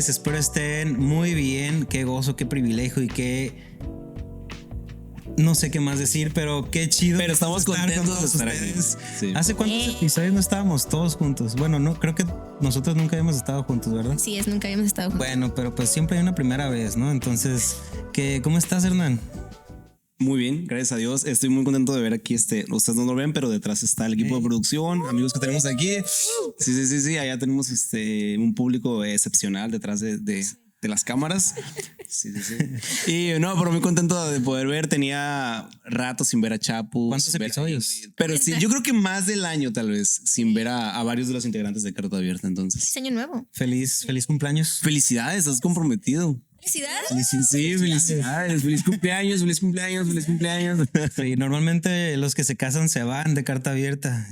ustedes? Espero estén muy bien. Qué gozo, qué privilegio y qué... No sé qué más decir, pero qué chido. Pero estamos contentos de estar aquí. Sí. ¿Hace cuántos episodios no estábamos todos juntos? Bueno, no, creo que nosotros nunca habíamos estado juntos, ¿verdad? Sí, nunca habíamos estado juntos. Bueno, pero pues siempre hay una primera vez, ¿no? Entonces, ¿cómo estás, Hernán? Muy bien, gracias a Dios. Estoy muy contento de ver aquí ustedes no lo ven, pero detrás está el equipo de producción, amigos que tenemos aquí. Sí, allá tenemos un público excepcional detrás de las cámaras. Sí. Y no, pero muy contento de poder ver. Tenía rato sin ver a Chapu. ¿Cuántos episodios? Pero sí, yo creo que más del año tal vez sin ver a varios de los integrantes de Carta Abierta. Entonces, feliz año nuevo. Feliz cumpleaños. Felicidades, estás comprometido. ¿Felicidades? Sí, felicidades. Feliz cumpleaños. Sí, normalmente los que se casan se van de Carta Abierta.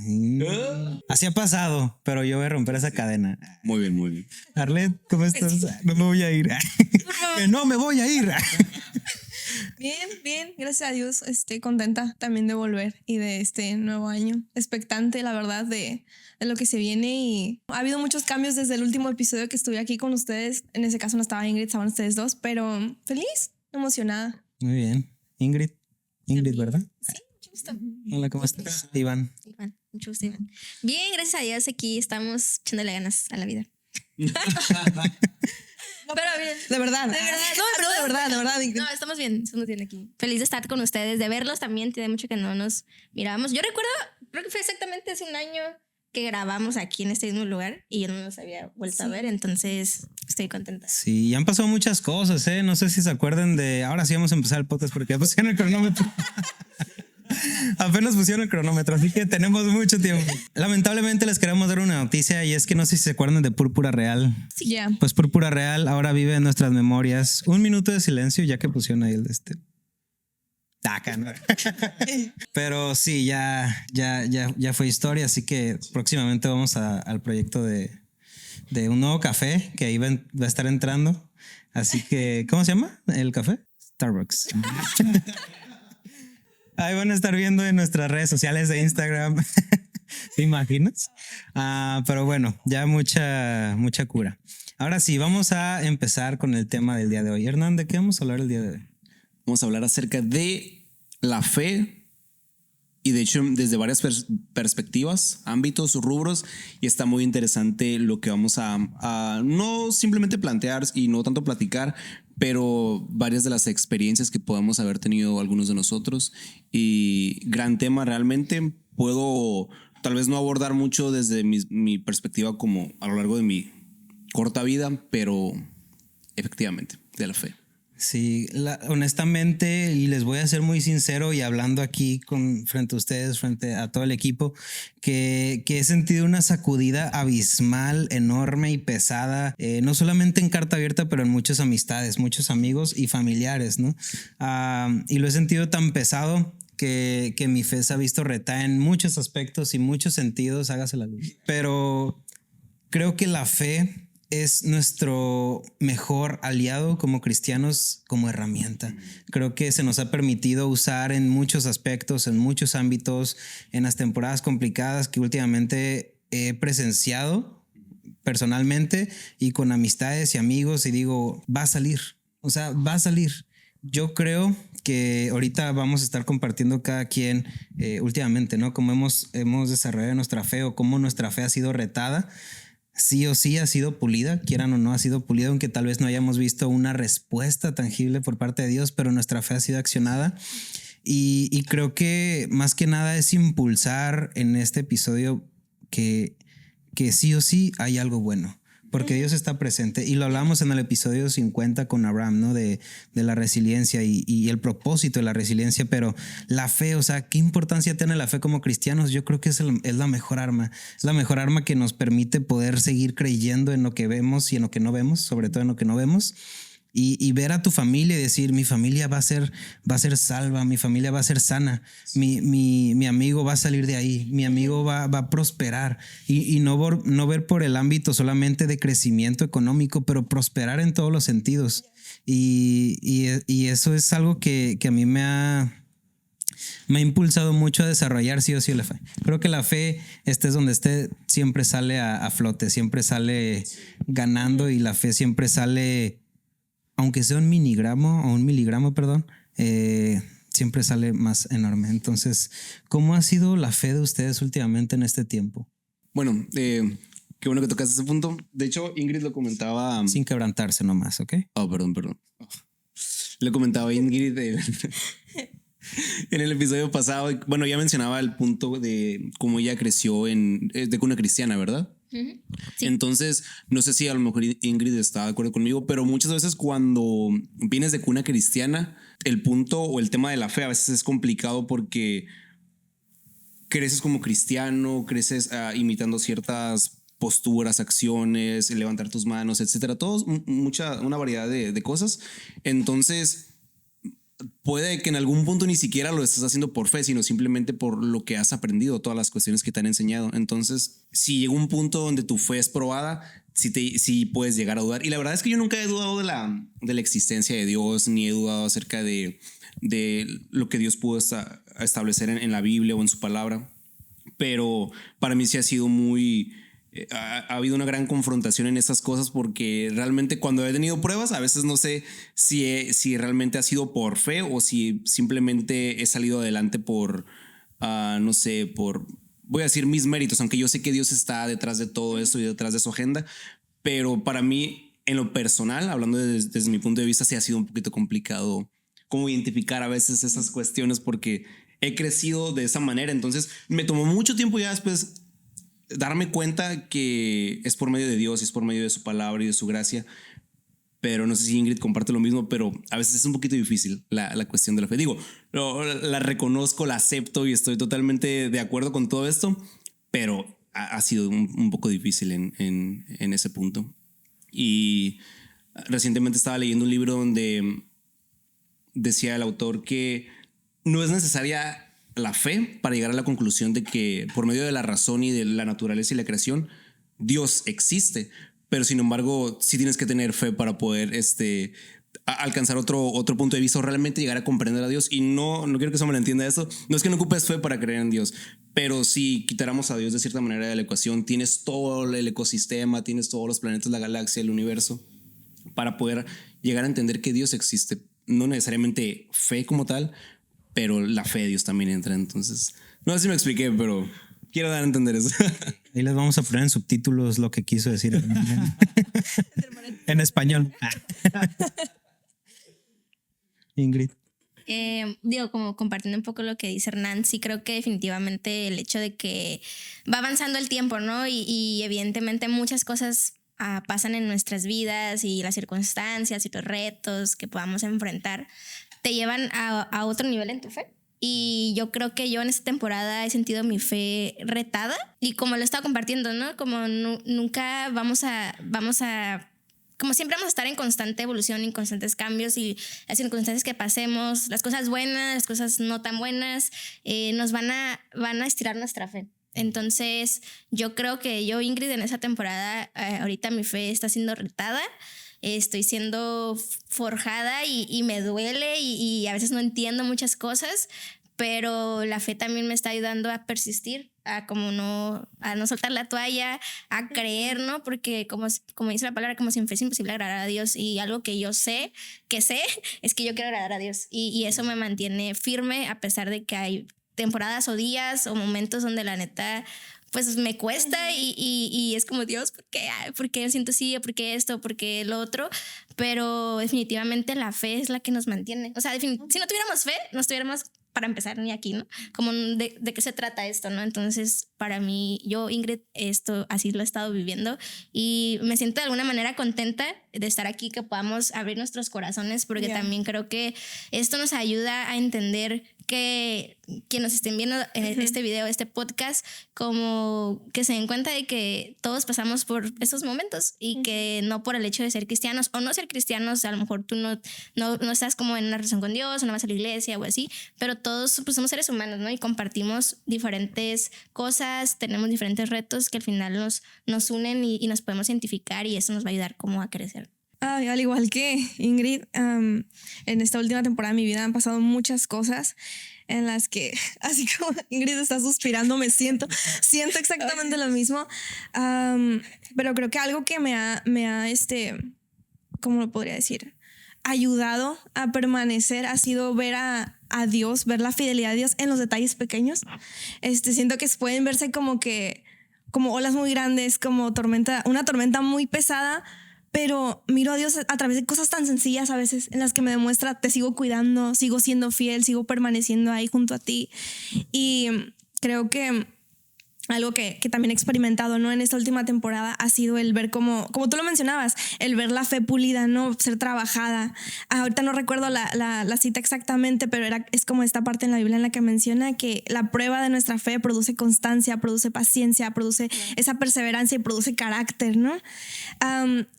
Así ha pasado, pero yo voy a romper esa cadena. Muy bien. Arlet, ¿cómo estás? No me voy a ir. Que no me voy a ir. Bien, gracias a Dios. Estoy contenta también de volver y de este nuevo año. Expectante, la verdad, de lo que se viene. Y ha habido muchos cambios desde el último episodio que estuve aquí con ustedes. En ese caso no estaba Ingrid, estaban ustedes dos, pero feliz, emocionada. Muy bien. Ingrid, ¿verdad? Sí, mucho gusto. Hola, ¿cómo estás? Iván, mucho gusto, Iván. Bien, gracias a Dios, aquí estamos echándole ganas a la vida. Pero bien. De verdad. No, de verdad. No, estamos bien aquí. Feliz de estar con ustedes, de verlos también. Tiene mucho que no nos mirábamos. Yo recuerdo, creo que fue exactamente hace un año que grabamos aquí en este mismo lugar y yo no nos había vuelto a ver, entonces estoy contenta. Sí, ya han pasado muchas cosas, ¿eh? No sé si se acuerdan de... Ahora sí vamos a empezar el podcast porque ya pusieron el cronómetro. Apenas pusieron el cronómetro, así que tenemos mucho tiempo. Lamentablemente les queremos dar una noticia y es que no sé si se acuerdan de Púrpura Real. Sí, ya. Pues Púrpura Real ahora vive en nuestras memorias. Un minuto de silencio ya que pusieron ahí el Acá, ¿no? Pero sí, ya fue historia, así que próximamente vamos al proyecto de un nuevo café que ahí va a estar entrando. Así que, ¿cómo se llama el café? Starbucks. Ahí van a estar viendo en nuestras redes sociales de Instagram. ¿Te imaginas? Pero bueno, ya mucha cura. Ahora sí, vamos a empezar con el tema del día de hoy. Hernán, ¿de qué vamos a hablar el día de hoy? Vamos a hablar acerca de la fe y de hecho desde varias perspectivas, ámbitos, rubros, y está muy interesante lo que vamos a no simplemente plantear y no tanto platicar, pero varias de las experiencias que podemos haber tenido algunos de nosotros. Y gran tema realmente. Puedo tal vez no abordar mucho desde mi perspectiva como a lo largo de mi corta vida, pero efectivamente de la fe. Sí, honestamente, y les voy a ser muy sincero y hablando aquí frente a ustedes, frente a todo el equipo, que he sentido una sacudida abismal, enorme y pesada, no solamente en Carta Abierta, pero en muchas amistades, muchos amigos y familiares, ¿no? Y lo he sentido tan pesado que mi fe se ha visto retada en muchos aspectos y muchos sentidos, hágase la luz. Pero creo que la fe es nuestro mejor aliado como cristianos, como herramienta. Creo que se nos ha permitido usar en muchos aspectos, en muchos ámbitos, en las temporadas complicadas que últimamente he presenciado personalmente y con amistades y amigos, y digo, va a salir. Yo creo que ahorita vamos a estar compartiendo cada quien últimamente, ¿no? Cómo hemos desarrollado nuestra fe o cómo nuestra fe ha sido retada. Sí o sí ha sido pulida, quieran o no, ha sido pulida, aunque tal vez no hayamos visto una respuesta tangible por parte de Dios, pero nuestra fe ha sido accionada. Y creo que más que nada es impulsar en este episodio que sí o sí hay algo bueno, porque Dios está presente. Y lo hablamos en el episodio 50 con Abraham, ¿no? De la resiliencia y el propósito de la resiliencia, pero la fe, o sea, ¿qué importancia tiene la fe como cristianos? Yo creo que es la mejor arma. Es la mejor arma que nos permite poder seguir creyendo en lo que vemos y en lo que no vemos, sobre todo en lo que no vemos. Y ver a tu familia y decir, mi familia va a ser salva, mi familia va a ser sana, mi amigo va a salir de ahí, mi amigo va a prosperar, y no ver por el ámbito solamente de crecimiento económico, pero prosperar en todos los sentidos. Y eso es algo que a mí me ha me ha impulsado mucho a desarrollar sí o sí la fe. Creo que la fe, estés donde esté, siempre sale a flote, siempre sale ganando y la fe siempre sale, aunque sea un miligramo, perdón, siempre sale más enorme. Entonces, ¿cómo ha sido la fe de ustedes últimamente en este tiempo? Bueno, qué bueno que tocaste ese punto. De hecho, Ingrid lo comentaba. Sin quebrantarse nomás, ¿ok? Oh, perdón. Le comentaba a Ingrid en el episodio pasado. Bueno, ya mencionaba el punto de cómo ella creció de cuna cristiana, ¿verdad? Uh-huh. Sí. Entonces, no sé si a lo mejor Ingrid está de acuerdo conmigo, pero muchas veces cuando vienes de cuna cristiana, el punto o el tema de la fe a veces es complicado porque creces como cristiano, creces imitando ciertas posturas, acciones, levantar tus manos, etcétera. Una variedad de cosas. Entonces, puede que en algún punto ni siquiera lo estés haciendo por fe, sino simplemente por lo que has aprendido, todas las cuestiones que te han enseñado. Entonces, si llega un punto donde tu fe es probada, sí puedes llegar a dudar. Y la verdad es que yo nunca he dudado de la existencia de Dios, ni he dudado acerca de lo que Dios pudo establecer en la Biblia o en su palabra. Pero para mí sí ha sido ha habido una gran confrontación en esas cosas porque realmente cuando he tenido pruebas a veces no sé si realmente ha sido por fe o si simplemente he salido adelante por no sé, voy a decir mis méritos, aunque yo sé que Dios está detrás de todo eso y detrás de su agenda, pero para mí en lo personal, hablando desde mi punto de vista, sí ha sido un poquito complicado como identificar a veces esas cuestiones porque he crecido de esa manera. Entonces me tomó mucho tiempo ya después darme cuenta que es por medio de Dios y es por medio de su palabra y de su gracia. Pero no sé si Ingrid comparte lo mismo, pero a veces es un poquito difícil la cuestión de la fe. Digo, la reconozco, la acepto y estoy totalmente de acuerdo con todo esto, pero ha sido un poco difícil en ese punto. Y recientemente estaba leyendo un libro donde decía el autor que no es necesaria la fe para llegar a la conclusión de que por medio de la razón y de la naturaleza y la creación Dios existe, pero sin embargo sí tienes que tener fe para poder alcanzar otro punto de vista o realmente llegar a comprender a Dios. Y no quiero que eso me lo entienda eso, no es que no ocupes fe para creer en Dios, pero si quitáramos a Dios de cierta manera de la ecuación, tienes todo el ecosistema, tienes todos los planetas, la galaxia, el universo, para poder llegar a entender que Dios existe. No necesariamente fe como tal, pero la fe de Dios también entra. Entonces, no sé si me expliqué, pero quiero dar a entender eso. Ahí les vamos a poner en subtítulos lo que quiso decir en español. Ingrid. Digo, como compartiendo un poco lo que dice Hernán, sí creo que definitivamente el hecho de que va avanzando el tiempo, ¿no? Y evidentemente muchas cosas pasan en nuestras vidas y las circunstancias y los retos que podamos enfrentar te llevan a otro nivel en tu fe. Y yo creo que yo en esta temporada he sentido mi fe retada y como lo he estado compartiendo, ¿no? Como nunca vamos a como siempre vamos a estar en constante evolución, en constantes cambios y las circunstancias que pasemos, las cosas buenas, las cosas no tan buenas, nos van a estirar nuestra fe. Entonces yo creo que yo, Ingrid, en esa temporada, ahorita mi fe está siendo retada. Estoy siendo forjada y me duele y a veces no entiendo muchas cosas, pero la fe también me está ayudando a persistir, a no soltar la toalla, a creer, ¿no? Porque como dice la palabra, como sin fe es imposible agradar a Dios, y algo que yo sé, es que yo quiero agradar a Dios y eso me mantiene firme a pesar de que hay temporadas o días o momentos donde la neta pues me cuesta y es como, Dios, ¿por qué siento así? ¿Por qué esto? ¿Por qué lo otro? Pero definitivamente la fe es la que nos mantiene. O sea, si no tuviéramos fe, no estuviéramos para empezar ni aquí, ¿no? Como de qué se trata esto, ¿no? Entonces, para mí, yo, Ingrid, esto así lo he estado viviendo y me siento de alguna manera contenta de estar aquí, que podamos abrir nuestros corazones, porque también creo que esto nos ayuda a entender que quienes nos estén viendo en este video, este podcast, como que se den cuenta de que todos pasamos por estos momentos y que no por el hecho de ser cristianos o no ser cristianos, a lo mejor tú no estás como en una relación con Dios o no vas a la iglesia o así, pero todos pues somos seres humanos, ¿no? Y compartimos diferentes cosas, tenemos diferentes retos que al final nos unen y nos podemos identificar, y eso nos va a ayudar como a crecer. Al igual que Ingrid, en esta última temporada de mi vida han pasado muchas cosas en las que, así como Ingrid está suspirando, siento exactamente lo mismo. Pero creo que algo que me ha ¿cómo lo podría decir? Ayudado a permanecer ha sido ver a Dios, ver la fidelidad de Dios en los detalles pequeños. Siento que pueden verse como olas muy grandes, como una tormenta muy pesada, pero miro a Dios a través de cosas tan sencillas a veces, en las que me demuestra: te sigo cuidando, sigo siendo fiel, sigo permaneciendo ahí junto a ti. Y creo que algo que también he experimentado, ¿no?, en esta última temporada ha sido el ver como tú lo mencionabas, el ver la fe pulida, ¿no?, ser trabajada. Ahorita no recuerdo la cita exactamente, pero es como esta parte en la Biblia en la que menciona que la prueba de nuestra fe produce constancia, produce paciencia, produce esa perseverancia y produce carácter, ¿no?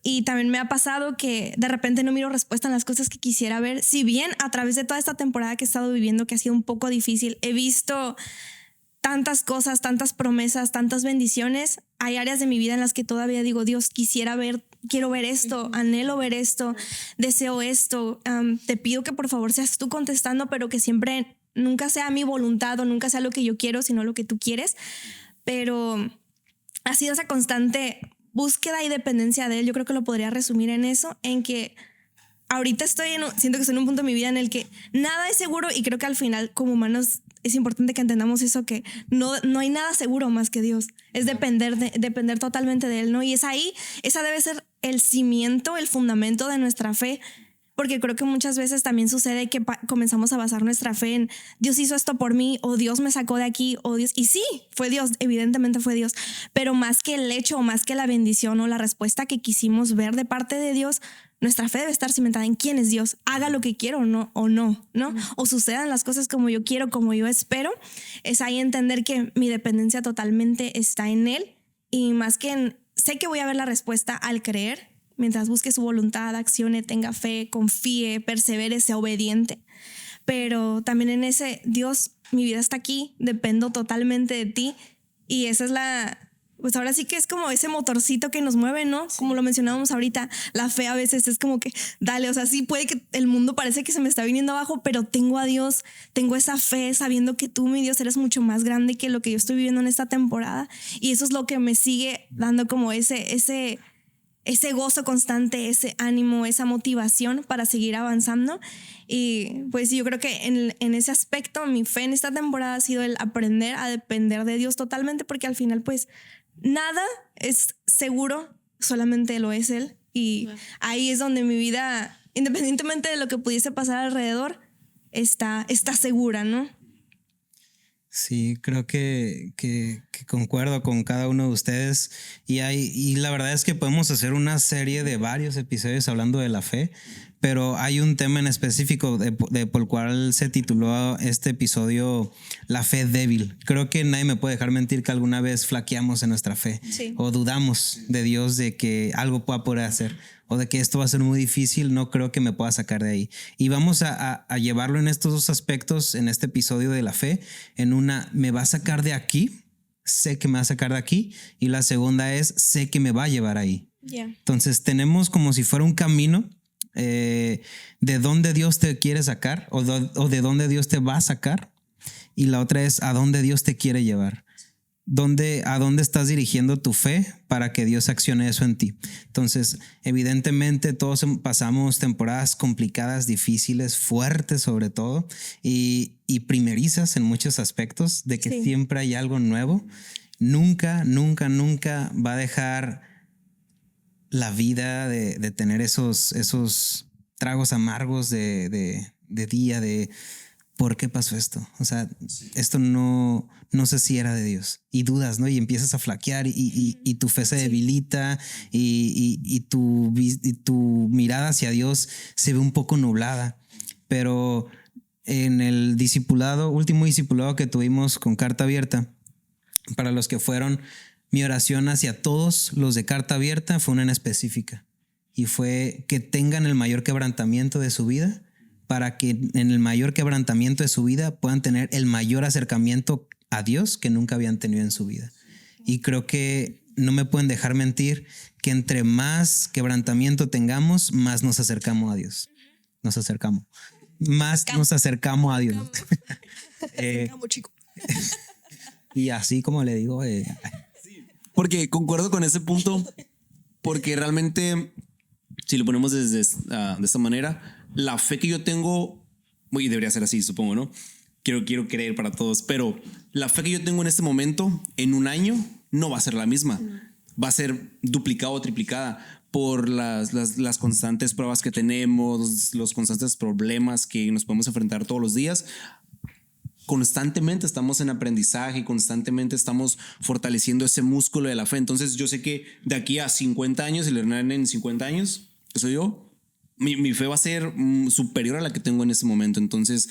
Y también me ha pasado que de repente no miro respuesta en las cosas que quisiera ver. Si bien a través de toda esta temporada que he estado viviendo, que ha sido un poco difícil, he visto tantas cosas, tantas promesas, tantas bendiciones, hay áreas de mi vida en las que todavía digo: Dios, quiero ver esto, anhelo ver esto, deseo esto. Te pido que por favor seas tú contestando, pero que siempre nunca sea mi voluntad o nunca sea lo que yo quiero, sino lo que tú quieres. Pero ha sido esa constante búsqueda y dependencia de Él. Yo creo que lo podría resumir en eso, en que ahorita siento que estoy en un punto de mi vida en el que nada es seguro, y creo que al final, como humanos, es importante que entendamos eso, que no hay nada seguro más que Dios. Es depender totalmente de Él, ¿no? Y esa debe ser el cimiento, el fundamento de nuestra fe, porque creo que muchas veces también sucede que comenzamos a basar nuestra fe en: Dios hizo esto por mí, o Dios me sacó de aquí, o Dios... Y sí, fue Dios, evidentemente fue Dios, pero más que el hecho, o más que la bendición o la respuesta que quisimos ver de parte de Dios, nuestra fe debe estar cimentada en quién es Dios, haga lo que quiero o no, o sucedan las cosas como yo quiero, como yo espero. Es ahí entender que mi dependencia totalmente está en Él, y más que sé que voy a ver la respuesta al creer, mientras busque su voluntad, accione, tenga fe, confíe, persevere, sea obediente. Pero también en ese: Dios, mi vida está aquí, dependo totalmente de ti. Y esa es pues ahora sí que es como ese motorcito que nos mueve, ¿no? Sí. Como lo mencionábamos ahorita, la fe a veces es como que, dale, o sea, sí puede que el mundo parece que se me está viniendo abajo, pero tengo a Dios, tengo esa fe sabiendo que tú, mi Dios, eres mucho más grande que lo que yo estoy viviendo en esta temporada. Y eso es lo que me sigue dando como ese gozo constante, ese ánimo, esa motivación para seguir avanzando. Y pues yo creo que en ese aspecto mi fe en esta temporada ha sido el aprender a depender de Dios totalmente, porque al final pues nada es seguro, solamente lo es Él. Y ahí es donde mi vida, independientemente de lo que pudiese pasar alrededor, está segura, ¿no? Sí, creo que concuerdo con cada uno de ustedes, y la verdad es que podemos hacer una serie de varios episodios hablando de la fe, pero hay un tema en específico por el cual se tituló este episodio La fe débil. Creo que nadie me puede dejar mentir que alguna vez flaqueamos en nuestra fe, sí, o dudamos de Dios, de que algo pueda poder hacer, o de que esto va a ser muy difícil, no creo que me pueda sacar de ahí. Y vamos a llevarlo en estos dos aspectos en este episodio de la fe. En una, me va a sacar de aquí, sé que me va a sacar de aquí, y la segunda es, sé que me va a llevar ahí. Yeah. Entonces tenemos como si fuera un camino de dónde Dios te quiere sacar, o de dónde Dios te va a sacar, y la otra es a dónde Dios te quiere llevar. ¿A dónde estás dirigiendo tu fe para que Dios accione eso en ti? Entonces, evidentemente todos pasamos temporadas complicadas, difíciles, fuertes sobre todo, y primerizas en muchos aspectos, de que sí, siempre hay algo nuevo. Nunca va a dejar la vida de tener esos tragos amargos de día, de ¿por qué pasó esto? O sea, sí, esto no sé si era de Dios, y dudas, ¿no? Y empiezas a flaquear, y tu fe se debilita, y tu mirada hacia Dios se ve un poco nublada. Pero en el último discipulado que tuvimos con Carta Abierta, para los que fueron, mi oración hacia todos los de Carta Abierta fue una en específica, y fue que tengan el mayor quebrantamiento de su vida, para que en el mayor quebrantamiento de su vida puedan tener el mayor acercamiento a Dios que nunca habían tenido en su vida. Y creo que no me pueden dejar mentir que entre más quebrantamiento tengamos, más nos acercamos a Dios. Nos acercamos a Dios. Amo, chico. Y así como le digo, Porque concuerdo con ese punto, porque realmente, si lo ponemos de esta manera, la fe que yo tengo, y debería ser así, supongo, ¿no? Quiero creer para todos, pero la fe que yo tengo en este momento, en un año, no va a ser la misma. Va a ser duplicada o triplicada por las constantes pruebas que tenemos, los constantes problemas que nos podemos enfrentar todos los días. Constantemente estamos en aprendizaje y constantemente estamos fortaleciendo ese músculo de la fe. Entonces yo sé que de aquí a 50 años, el Hernán en 50 años, que soy yo, mi fe va a ser superior a la que tengo en ese momento. Entonces,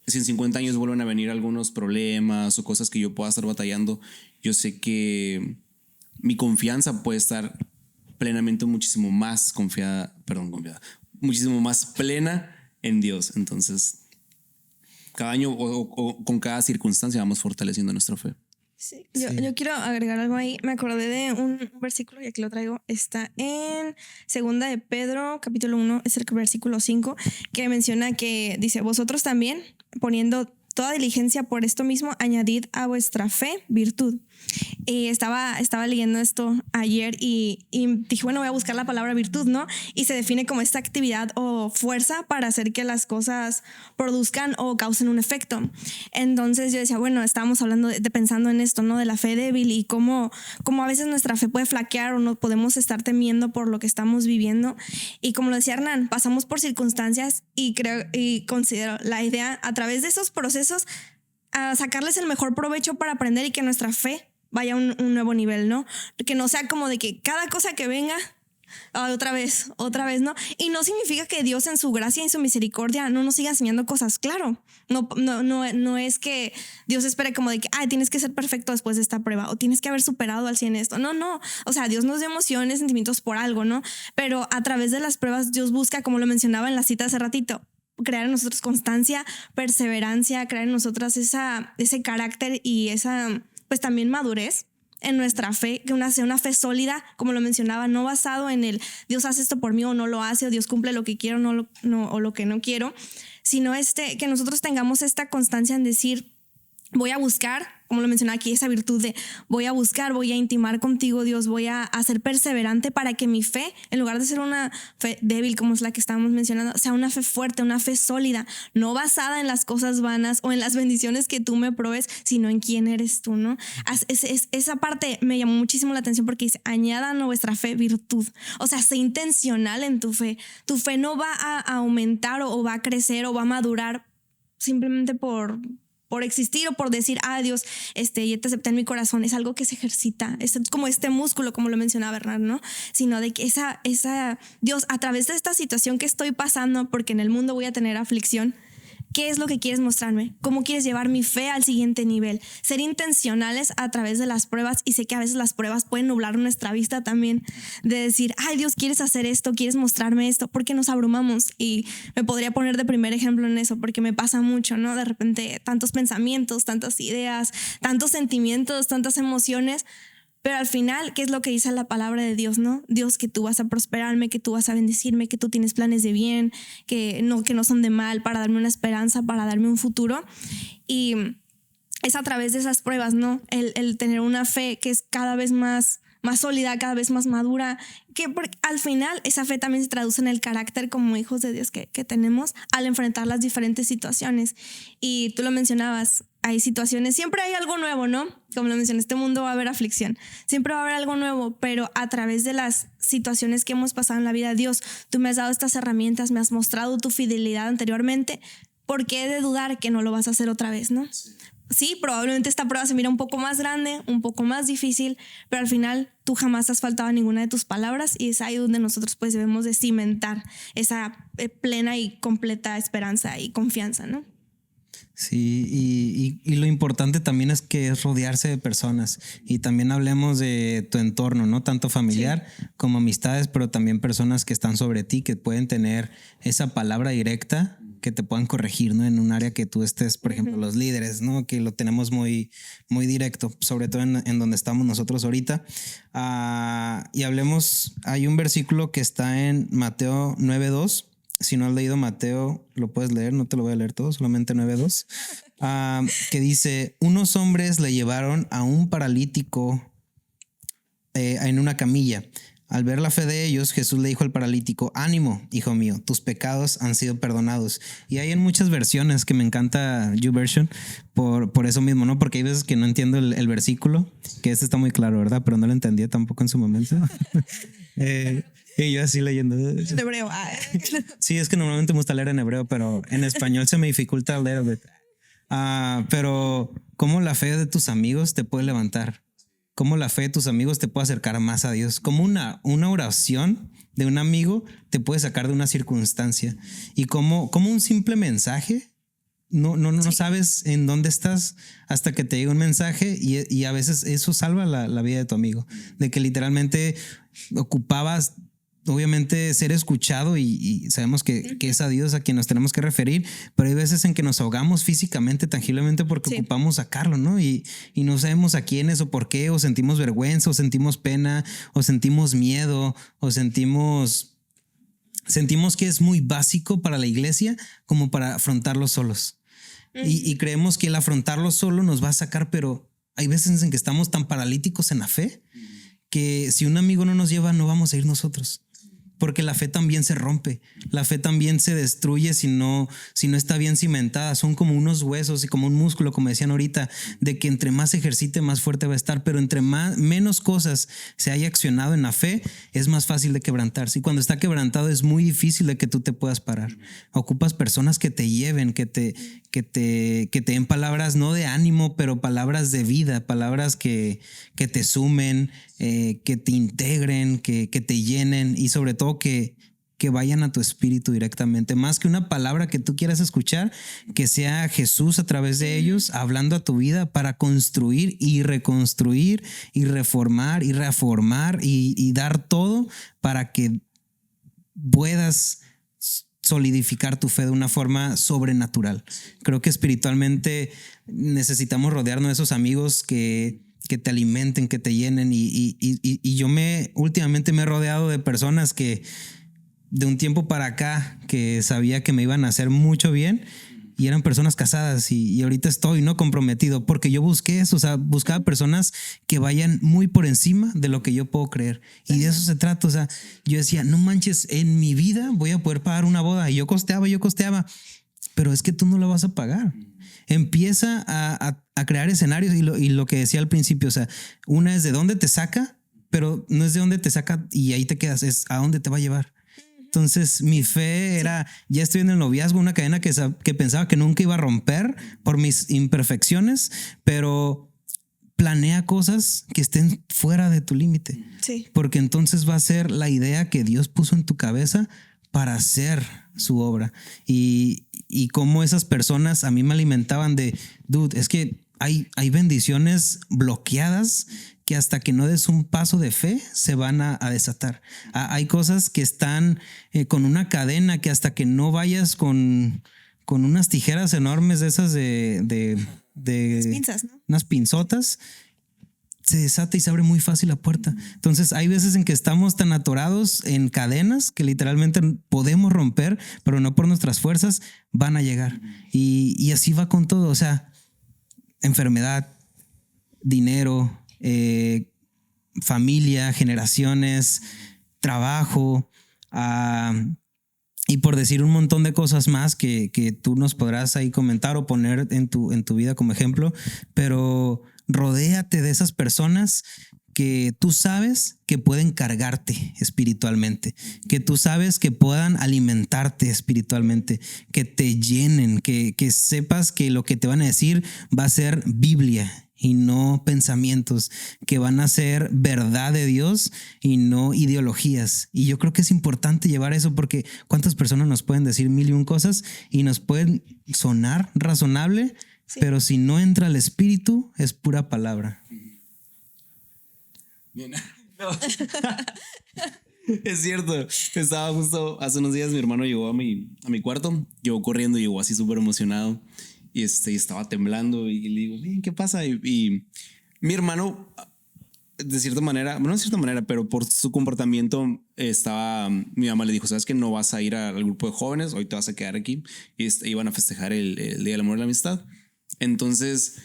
si en 50 años vuelven a venir algunos problemas o cosas que yo pueda estar batallando, yo sé que mi confianza puede estar plenamente muchísimo más muchísimo más plena en Dios. Entonces, cada año o con cada circunstancia vamos fortaleciendo nuestra fe. Sí. Yo quiero agregar algo ahí. Me acordé de un versículo y aquí lo traigo. Está en 2 de Pedro, capítulo 1, es el versículo 5, que menciona que dice: vosotros también, poniendo toda diligencia por esto mismo, añadid a vuestra fe virtud. Y estaba leyendo esto ayer y dije, bueno, voy a buscar la palabra virtud, ¿no? Y se define como esta actividad o fuerza para hacer que las cosas produzcan o causen un efecto. Entonces yo decía, bueno, estábamos hablando pensando en esto, ¿no? De la fe débil y cómo a veces nuestra fe puede flaquear o no podemos estar temiendo por lo que estamos viviendo. Y como lo decía Hernán, pasamos por circunstancias y considero la idea a través de esos procesos a sacarles el mejor provecho para aprender y que nuestra fe vaya a un nuevo nivel, ¿no? Que no sea como de que cada cosa que venga, otra vez, ¿no? Y no significa que Dios en su gracia y su misericordia no nos siga enseñando cosas, claro. No es que Dios espere como de que tienes que ser perfecto después de esta prueba o tienes que haber superado al 100 esto. No. O sea, Dios nos da emociones, sentimientos por algo, ¿no? Pero a través de las pruebas Dios busca, como lo mencionaba en la cita hace ratito, crear en nosotros constancia, perseverancia, crear en nosotras ese carácter y esa, pues también madurez en nuestra fe, que sea una fe sólida, como lo mencionaba, no basado en el Dios hace esto por mí o no lo hace, o Dios cumple lo que quiero o lo que no quiero, sino que nosotros tengamos esta constancia en decir, voy a buscar, como lo mencionaba aquí, esa virtud de voy a buscar, voy a intimar contigo, Dios, voy a ser perseverante para que mi fe, en lugar de ser una fe débil como es la que estábamos mencionando, sea una fe fuerte, una fe sólida, no basada en las cosas vanas o en las bendiciones que tú me provees, sino en quién eres tú, ¿no? Esa parte me llamó muchísimo la atención porque dice, añadan a vuestra fe virtud. O sea, sé intencional en tu fe. Tu fe no va a aumentar o va a crecer o va a madurar simplemente por existir o por decir, Dios, ya te acepté en mi corazón. Es algo que se ejercita, es como este músculo, como lo mencionaba Bernard, ¿no? Sino de que Dios, a través de esta situación que estoy pasando, porque en el mundo voy a tener aflicción, ¿qué es lo que quieres mostrarme? ¿Cómo quieres llevar mi fe al siguiente nivel? Ser intencionales a través de las pruebas, y sé que a veces las pruebas pueden nublar nuestra vista también, de decir, Dios, quieres hacer esto, quieres mostrarme esto, porque nos abrumamos. Y me podría poner de primer ejemplo en eso, porque me pasa mucho, ¿no? De repente tantos pensamientos, tantas ideas, tantos sentimientos, tantas emociones. Pero al final, ¿qué es lo que dice la palabra de Dios, no? Dios, que tú vas a prosperarme, que tú vas a bendecirme, que tú tienes planes de bien, que no son de mal, para darme una esperanza, para darme un futuro. Y es a través de esas pruebas, ¿no? El tener una fe que es cada vez más sólida, cada vez más madura, que al final esa fe también se traduce en el carácter como hijos de Dios que tenemos al enfrentar las diferentes situaciones. Y tú lo mencionabas, hay situaciones, siempre hay algo nuevo, ¿no? Como lo mencioné, este mundo va a haber aflicción, siempre va a haber algo nuevo, pero a través de las situaciones que hemos pasado en la vida, Dios, tú me has dado estas herramientas, me has mostrado tu fidelidad anteriormente, ¿por qué he de dudar que no lo vas a hacer otra vez, no? Sí, probablemente esta prueba se mira un poco más grande, un poco más difícil, pero al final tú jamás has faltado a ninguna de tus palabras, y es ahí donde nosotros pues debemos de cimentar esa plena y completa esperanza y confianza, ¿no? Sí, y lo importante también es que es rodearse de personas, y también hablemos de tu entorno, ¿no? Tanto familiar como amistades, pero también personas que están sobre ti, que pueden tener esa palabra directa, que te puedan corregir, ¿no? En un área que tú estés, por ejemplo, los líderes, ¿no? Que lo tenemos muy, muy directo, sobre todo en donde estamos nosotros ahorita. Y hablemos, hay un versículo que está en Mateo 9:2, si no has leído Mateo, lo puedes leer, no te lo voy a leer todo, solamente 9:2, que dice, unos hombres le llevaron a un paralítico en una camilla. Al ver la fe de ellos, Jesús le dijo al paralítico, ánimo, hijo mío, tus pecados han sido perdonados. Y hay en muchas versiones que me encanta YouVersion por eso mismo, ¿no? Porque hay veces que no entiendo el versículo, que este está muy claro, ¿verdad? Pero no lo entendía tampoco en su momento. Y yo así leyendo. En hebreo. Sí, es que normalmente me gusta leer en hebreo, pero en español se me dificulta a leer. Pero cómo la fe de tus amigos te puede levantar, cómo la fe de tus amigos te puede acercar más a Dios, cómo una oración de un amigo te puede sacar de una circunstancia y cómo un simple mensaje, no sabes en dónde estás hasta que te llega un mensaje y a veces eso salva la vida de tu amigo, de que literalmente ocupabas obviamente ser escuchado y sabemos que es a Dios a quien nos tenemos que referir, pero hay veces en que nos ahogamos físicamente, tangiblemente porque ocupamos sacarlo, ¿no? Y no sabemos a quiénes o por qué, o sentimos vergüenza, o sentimos pena, o sentimos miedo, o sentimos que es muy básico para la iglesia como para afrontarlo solos. Y creemos que el afrontarlo solo nos va a sacar, pero hay veces en que estamos tan paralíticos en la fe que si un amigo no nos lleva, no vamos a ir nosotros. Porque la fe también se rompe, la fe también se destruye si no está bien cimentada. Son como unos huesos y como un músculo, como decían ahorita, de que entre más ejercite, más fuerte va a estar, pero entre menos cosas se haya accionado en la fe, es más fácil de quebrantarse. Y cuando está quebrantado es muy difícil de que tú te puedas parar. Ocupas personas que te lleven, que te den palabras no de ánimo, pero palabras de vida, palabras que te sumen, que te integren, que te llenen y sobre todo que vayan a tu espíritu directamente. Más que una palabra que tú quieras escuchar, que sea Jesús a través de ellos hablando a tu vida para construir y reconstruir y reformar y reformar y dar todo para que puedas solidificar tu fe de una forma sobrenatural. Creo que espiritualmente necesitamos rodearnos de esos amigos que te alimenten, que te llenen y yo últimamente me he rodeado de personas que de un tiempo para acá que sabía que me iban a hacer mucho bien y eran personas casadas y ahorita estoy no comprometido porque yo busqué eso, o sea, buscaba personas que vayan muy por encima de lo que yo puedo creer y de eso se trata, o sea, yo decía, no manches, en mi vida voy a poder pagar una boda y yo costeaba, pero es que tú no la vas a pagar. Empieza a crear escenarios y lo que decía al principio, o sea, una es de dónde te saca, pero no es de dónde te saca y ahí te quedas, es a dónde te va a llevar. Entonces mi fe era, ya estoy en el noviazgo, una cadena que pensaba que nunca iba a romper por mis imperfecciones, pero planea cosas que estén fuera de tu límite. Sí. Porque entonces va a ser la idea que Dios puso en tu cabeza para hacer su obra. Y cómo esas personas a mí me alimentaban de, dude, es que hay bendiciones bloqueadas que hasta que no des un paso de fe se van a desatar. Hay cosas que están con una cadena que hasta que no vayas con unas tijeras enormes de esas de pinzas, ¿no? Unas pinzotas, se desata y se abre muy fácil la puerta. Entonces hay veces en que estamos tan atorados en cadenas que literalmente podemos romper, pero no por nuestras fuerzas van a llegar. Y así va con todo, o sea, enfermedad, dinero, familia, generaciones, trabajo, y por decir un montón de cosas más que tú nos podrás ahí comentar o poner en tu vida como ejemplo, pero rodéate de esas personas que tú sabes que pueden cargarte espiritualmente, que tú sabes que puedan alimentarte espiritualmente, que te llenen, que sepas que lo que te van a decir va a ser Biblia y no pensamientos, que van a ser verdad de Dios y no ideologías. Y yo creo que es importante llevar eso porque cuántas personas nos pueden decir mil y un cosas y nos pueden sonar razonable, sí, pero si no entra el espíritu es pura palabra. Bien. No. Es cierto, estaba justo hace unos días, mi hermano llegó a mi cuarto, llegó corriendo, llegó así súper emocionado y estaba temblando y le digo, bien, ¿qué pasa? Y mi hermano de cierta manera, bueno, no de cierta manera, pero por su comportamiento mi mamá le dijo, ¿sabes que no vas a ir al grupo de jóvenes? Hoy te vas a quedar aquí. Y iban a festejar el Día del Amor y la Amistad. Entonces,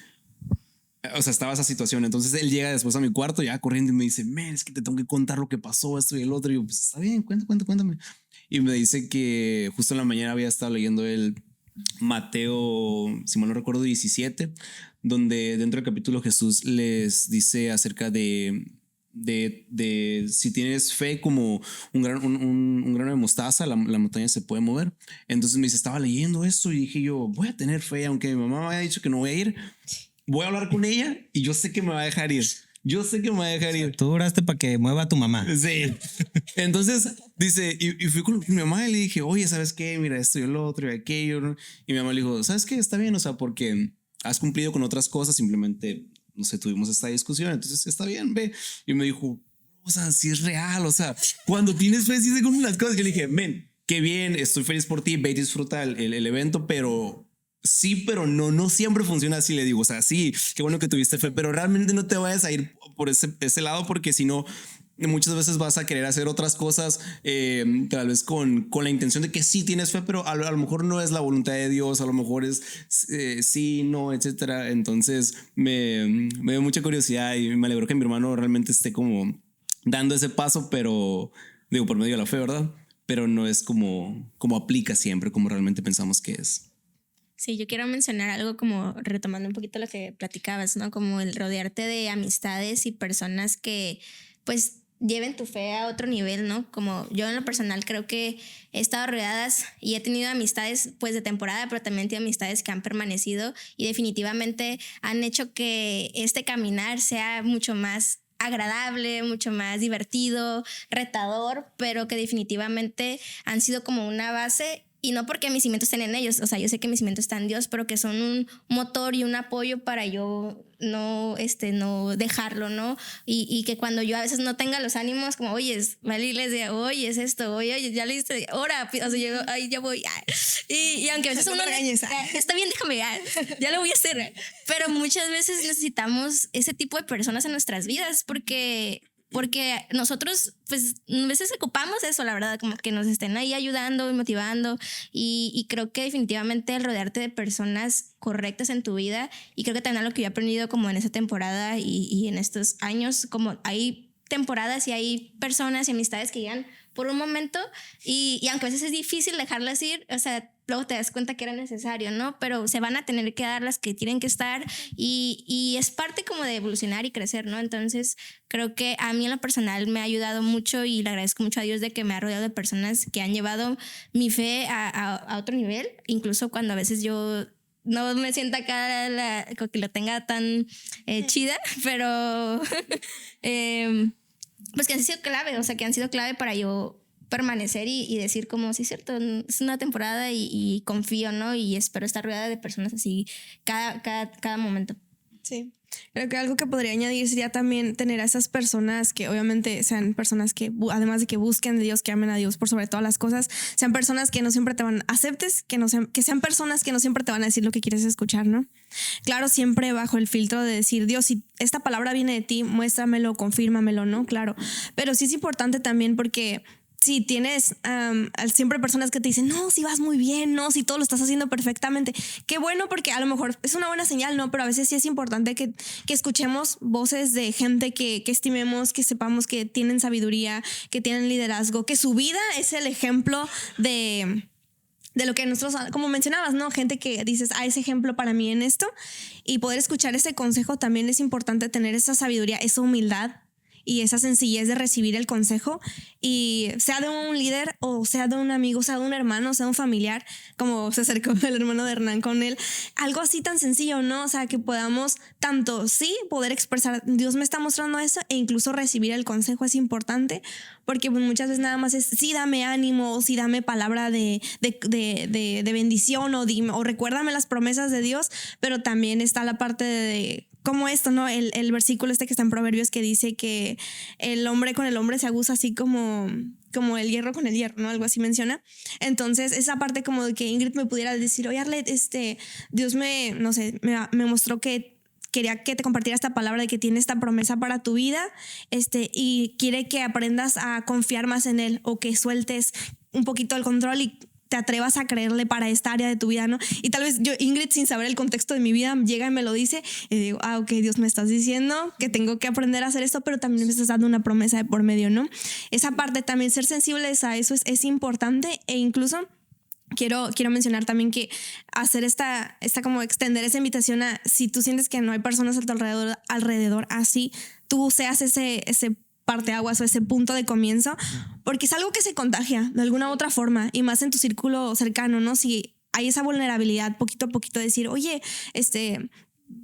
o sea, estaba esa situación. Entonces él llega después a mi cuarto ya corriendo y me dice, man, es que te tengo que contar lo que pasó, esto y el otro. Y yo, pues está bien, cuéntame. Y me dice que justo en la mañana había estado leyendo el Mateo, si mal no recuerdo, 17, donde dentro del capítulo Jesús les dice acerca de si tienes fe como un grano de mostaza, la montaña se puede mover. Entonces me dice, estaba leyendo esto y dije yo, voy a tener fe, aunque mi mamá me haya dicho que no voy a ir, voy a hablar con ella y yo sé que me va a dejar ir. Tú oraste para que mueva a tu mamá. Sí. Entonces dice, y fui con mi mamá y le dije, oye, ¿sabes qué? Mira esto y el otro y aquello, ¿no? Y mi mamá le dijo, ¿sabes qué? Está bien, o sea, porque has cumplido con otras cosas, simplemente, no sé, tuvimos esta discusión, entonces está bien, ve. Y me dijo, o sea, sí es real, o sea, cuando tienes fe, sí se cumplen las cosas. Yo le dije, men, qué bien, estoy feliz por ti, ve y disfruta el evento, pero sí, pero no siempre funciona así, le digo. O sea, sí, qué bueno que tuviste fe, pero realmente no te vayas a ir por ese lado, porque si no, muchas veces vas a querer hacer otras cosas, tal vez con la intención de que sí tienes fe, pero a lo mejor no es la voluntad de Dios, a lo mejor es sí, no, etcétera. Entonces me dio mucha curiosidad y me alegro que mi hermano realmente esté como dando ese paso, pero digo, por medio de la fe, ¿verdad? Pero no es como aplica siempre, como realmente pensamos que es. Sí, yo quiero mencionar algo como retomando un poquito lo que platicabas, ¿no? Como el rodearte de amistades y personas que pues lleven tu fe a otro nivel, ¿no? Como yo en lo personal creo que he estado rodeadas y he tenido amistades pues de temporada, pero también he tenido amistades que han permanecido y definitivamente han hecho que este caminar sea mucho más agradable, mucho más divertido, retador, pero que definitivamente han sido como una base. Y no porque mis cimientos estén en ellos, o sea, yo sé que mis cimientos están en Dios, pero que son un motor y un apoyo para yo no dejarlo, ¿no? Y que cuando yo a veces no tenga los ánimos, como, oye, va a la iglesia, oye, es esto, oye, ya le diste, ora, o sea, yo, ay, ya voy. Y aunque a veces uno, está bien, déjame, ya lo voy a hacer. Pero muchas veces necesitamos ese tipo de personas en nuestras vidas porque nosotros pues a veces ocupamos eso, la verdad, como que nos estén ahí ayudando y motivando y creo que definitivamente el rodearte de personas correctas en tu vida, y creo que también algo que yo he aprendido como en esta temporada y en estos años, como hay temporadas y hay personas y amistades que llegan por un momento y aunque a veces es difícil dejarlas ir, o sea, luego te das cuenta que era necesario, ¿no? Pero se van a tener que dar las que tienen que estar y es parte como de evolucionar y crecer, ¿no? Entonces creo que a mí en lo personal me ha ayudado mucho y le agradezco mucho a Dios de que me ha rodeado de personas que han llevado mi fe a otro nivel, incluso cuando a veces yo no me siento acá como que lo tenga tan chida, pero pues que han sido clave, o sea, que han sido clave para yo permanecer y decir como, sí, cierto, es una temporada y confío, ¿no? Y espero estar rodeada de personas así cada momento. Sí. Creo que algo que podría añadir sería también tener a esas personas que obviamente sean personas que además de que busquen de Dios, que amen a Dios por sobre todas las cosas, sean personas que no siempre te aceptes, que sean personas que no siempre te van a decir lo que quieres escuchar, ¿no? Claro, siempre bajo el filtro de decir, Dios, si esta palabra viene de ti, muéstramelo, confírmamelo, ¿no? Claro. Pero sí es importante también porque si tienes siempre personas que te dicen, no, si vas muy bien, no, si todo lo estás haciendo perfectamente, qué bueno, porque a lo mejor es una buena señal, ¿no? Pero a veces sí es importante que escuchemos voces de gente que estimemos, que sepamos que tienen sabiduría, que tienen liderazgo, que su vida es el ejemplo de lo que nosotros, como mencionabas, ¿no? Gente que dices, ese ejemplo para mí en esto, y poder escuchar ese consejo. También es importante tener esa sabiduría, esa humildad y esa sencillez de recibir el consejo, y sea de un líder o sea de un amigo, sea de un hermano, sea de un familiar, como se acercó el hermano de Hernán con él, algo así tan sencillo, ¿no? O sea, que podamos tanto sí poder expresar, Dios me está mostrando eso, e incluso recibir el consejo es importante, porque pues, muchas veces nada más es sí dame ánimo, o sí dame palabra de bendición, o recuérdame las promesas de Dios, pero también está la parte de como esto, ¿no? El versículo que está en Proverbios que dice que el hombre con el hombre se aguza así como el hierro con el hierro, ¿no? Algo así menciona. Entonces, esa parte como de que Ingrid me pudiera decir, oye, Arlet, Dios me mostró que quería que te compartiera esta palabra de que tiene esta promesa para tu vida, y quiere que aprendas a confiar más en él, o que sueltes un poquito el control y te atrevas a creerle para esta área de tu vida, ¿no? Y tal vez yo, Ingrid, sin saber el contexto de mi vida, llega y me lo dice y digo, ok, Dios, me estás diciendo que tengo que aprender a hacer esto, pero también me estás dando una promesa de por medio, ¿no? Esa parte también, ser sensibles a eso es importante, e incluso quiero mencionar también que hacer esta como extender esa invitación a, si tú sientes que no hay personas a tu alrededor así, tú seas ese parteaguas o ese punto de comienzo, porque es algo que se contagia de alguna u otra forma, y más en tu círculo cercano, ¿no? Si hay esa vulnerabilidad, poquito a poquito decir, oye,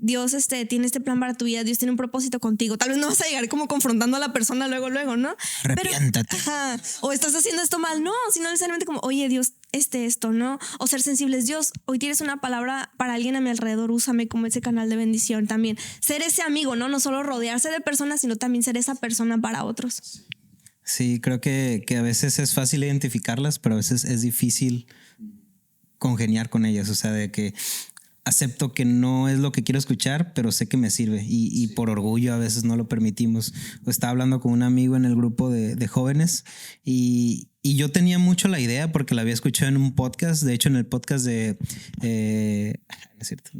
Dios tiene este plan para tu vida, Dios tiene un propósito contigo. Tal vez no vas a llegar como confrontando a la persona luego, ¿no? Arrepiéntate. Pero, o estás haciendo esto mal, no, sino necesariamente como, oye, Dios, esto, ¿no? O ser sensibles, Dios, hoy tienes una palabra para alguien a mi alrededor, úsame como ese canal de bendición también. Ser ese amigo, ¿no? No solo rodearse de personas, sino también ser esa persona para otros. Sí, creo que a veces es fácil identificarlas, pero a veces es difícil congeniar con ellas. O sea, de que acepto que no es lo que quiero escuchar, pero sé que me sirve, y por orgullo a veces no lo permitimos. Estaba hablando con un amigo en el grupo de jóvenes, y yo tenía mucho la idea porque la había escuchado en un podcast, de hecho en el podcast de... no es cierto.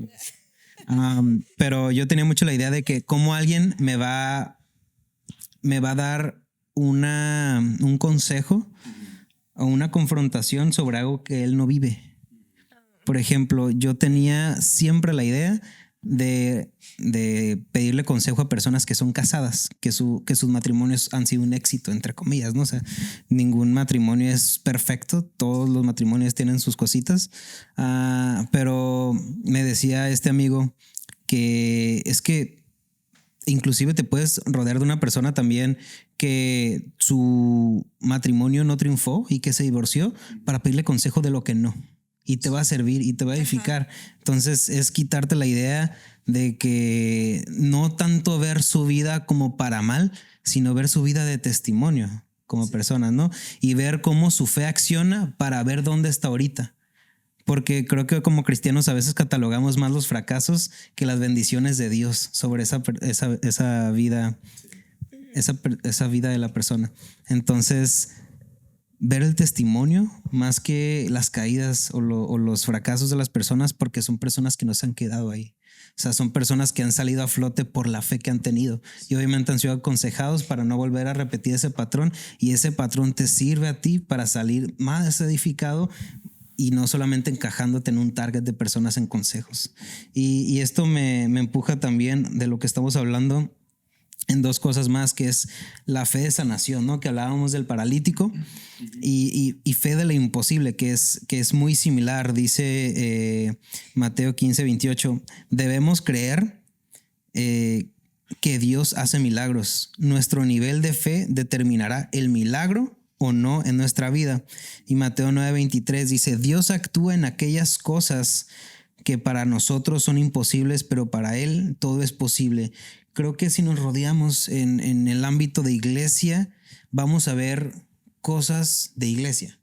Pero yo tenía mucho la idea de que cómo alguien me va a dar un consejo o una confrontación sobre algo que él no vive. Por ejemplo, yo tenía siempre la idea de pedirle consejo a personas que son casadas, que sus matrimonios han sido un éxito, entre comillas, ¿no? O sea, ningún matrimonio es perfecto, todos los matrimonios tienen sus cositas, pero me decía este amigo que es que inclusive te puedes rodear de una persona también que su matrimonio no triunfó y que se divorció, para pedirle consejo de lo que no. Y te va a servir y te va a edificar. Ajá. Entonces es quitarte la idea de que no tanto ver su vida como para mal, sino ver su vida de testimonio como persona, ¿no? Y ver cómo su fe acciona para ver dónde está ahorita. Porque creo que como cristianos a veces catalogamos más los fracasos que las bendiciones de Dios sobre esa vida, esa vida de la persona. Entonces, ver el testimonio más que las caídas o los fracasos de las personas, porque son personas que no se han quedado ahí. O sea, son personas que han salido a flote por la fe que han tenido, y obviamente han sido aconsejados para no volver a repetir ese patrón, y ese patrón te sirve a ti para salir más edificado y no solamente encajándote en un target de personas en consejos. Y esto me empuja también de lo que estamos hablando en dos cosas más, que es la fe de sanación, ¿no? Que hablábamos del paralítico, y fe de lo imposible, que es muy similar. Dice Mateo 15:28, debemos creer que Dios hace milagros. Nuestro nivel de fe determinará el milagro o no en nuestra vida. Y Mateo 9:23 dice, Dios actúa en aquellas cosas que para nosotros son imposibles, pero para Él todo es posible. Creo que si nos rodeamos en el ámbito de iglesia, vamos a ver cosas de iglesia.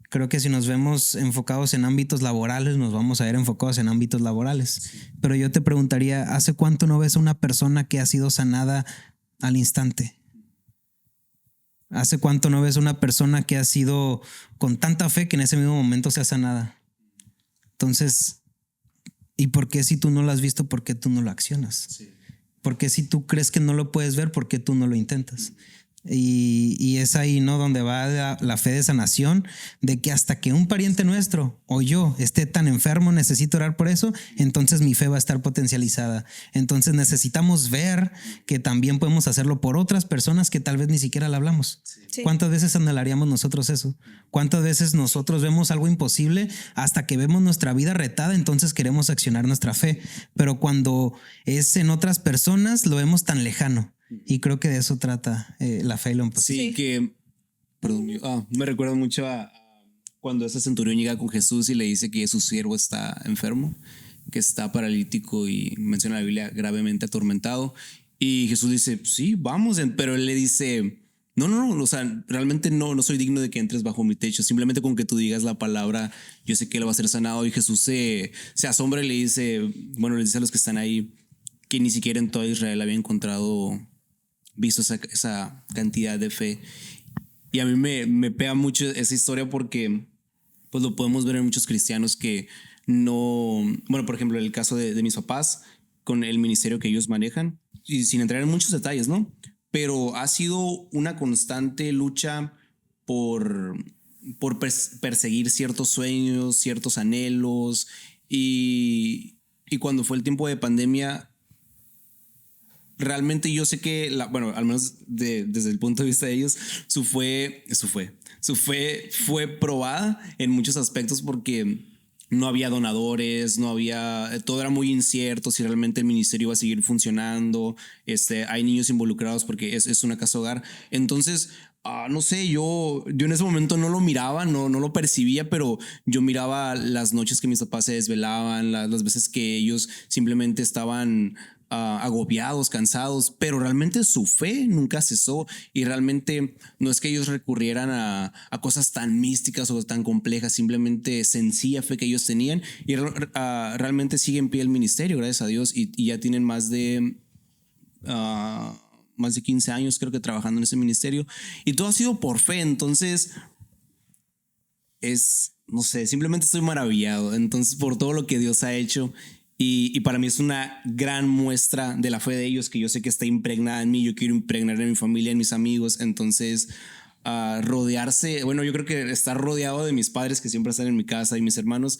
Creo que si nos vemos enfocados en ámbitos laborales, nos vamos a ver enfocados en ámbitos laborales. Pero yo te preguntaría, ¿hace cuánto no ves a una persona que ha sido sanada al instante? ¿Hace cuánto no ves a una persona que ha sido con tanta fe que en ese mismo momento sea sanada? Entonces, ¿y por qué si tú no lo has visto, por qué tú no lo accionas? Sí. Porque si tú crees que no lo puedes ver, ¿por qué tú no lo intentas? Y es ahí, ¿no? Donde va la fe de sanación, de que hasta que un pariente nuestro o yo esté tan enfermo, necesito orar por eso, entonces mi fe va a estar potencializada. Entonces necesitamos ver que también podemos hacerlo por otras personas que tal vez ni siquiera le hablamos. Sí. ¿Cuántas veces anhelaríamos nosotros eso? ¿Cuántas veces nosotros vemos algo imposible hasta que vemos nuestra vida retada, entonces queremos accionar nuestra fe? Pero cuando es en otras personas, lo vemos tan lejano. Y creo que de eso trata la fe y lo imposible. Sí, que me recuerda mucho a cuando ese centurión llega con Jesús y le dice que su siervo está enfermo, que está paralítico, y menciona la Biblia gravemente atormentado. Y Jesús dice, sí, vamos, pero él le dice, no, o sea, realmente no soy digno de que entres bajo mi techo. Simplemente con que tú digas la palabra, yo sé que él va a ser sanado. Y Jesús se asombra y le dice a los que están ahí, que ni siquiera en toda Israel había visto esa cantidad de fe. Y a mí me pega mucho esa historia porque pues lo podemos ver en muchos cristianos que no, bueno, por ejemplo, en el caso de mis papás, con el ministerio que ellos manejan, y sin entrar en muchos detalles, ¿no? Pero ha sido una constante lucha por perseguir ciertos sueños, ciertos anhelos, y cuando fue el tiempo de pandemia, realmente yo sé que, bueno, al menos desde el punto de vista de ellos, su fe fue probada en muchos aspectos porque no había donadores, todo era muy incierto si realmente el ministerio iba a seguir funcionando. Hay niños involucrados porque es una casa hogar. Entonces, no sé, yo en ese momento no lo miraba, no lo percibía, pero yo miraba las noches que mis papás se desvelaban, las veces que ellos simplemente estaban agobiados, cansados, pero realmente su fe nunca cesó y realmente no es que ellos recurrieran a cosas tan místicas o tan complejas, simplemente sencilla fe que ellos tenían y realmente sigue en pie el ministerio, gracias a Dios, y ya tienen más de 15 años creo que trabajando en ese ministerio y todo ha sido por fe. Entonces no sé, simplemente estoy maravillado entonces por todo lo que Dios ha hecho. Y para mí es una gran muestra de la fe de ellos que yo sé que está impregnada en mí. Yo quiero impregnar en mi familia, en mis amigos. Entonces, rodearse, bueno, yo creo que estar rodeado de mis padres que siempre están en mi casa y mis hermanos,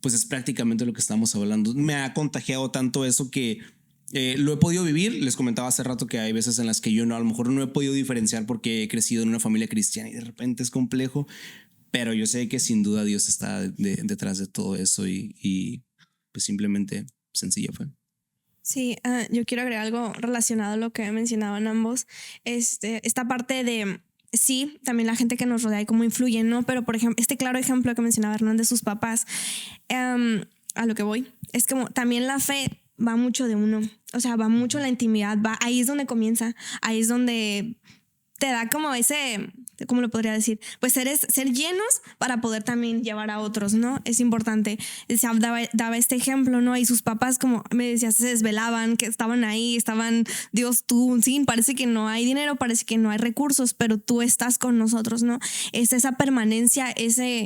pues es prácticamente lo que estamos hablando. Me ha contagiado tanto eso que lo he podido vivir. Les comentaba hace rato que hay veces en las que yo a lo mejor no he podido diferenciar porque he crecido en una familia cristiana y de repente es complejo. Pero yo sé que sin duda Dios está detrás de todo eso y pues simplemente sencilla fue. Sí, yo quiero agregar algo relacionado a lo que mencionaban ambos. Esta parte de, sí, también la gente que nos rodea y cómo influye, ¿no? Pero, por ejemplo, este claro ejemplo que mencionaba Hernán de sus papás, a lo que voy, es como también la fe va mucho de uno. O sea, va mucho la intimidad, ahí es donde comienza, ahí es donde te da como ese, ¿cómo lo podría decir? Pues ser llenos para poder también llevar a otros, ¿no? Es importante. Daba este ejemplo, ¿no? Y sus papás, como me decías, se desvelaban, que estaban ahí, Dios, tú, sí, parece que no hay dinero, parece que no hay recursos, pero tú estás con nosotros, ¿no? Es esa permanencia,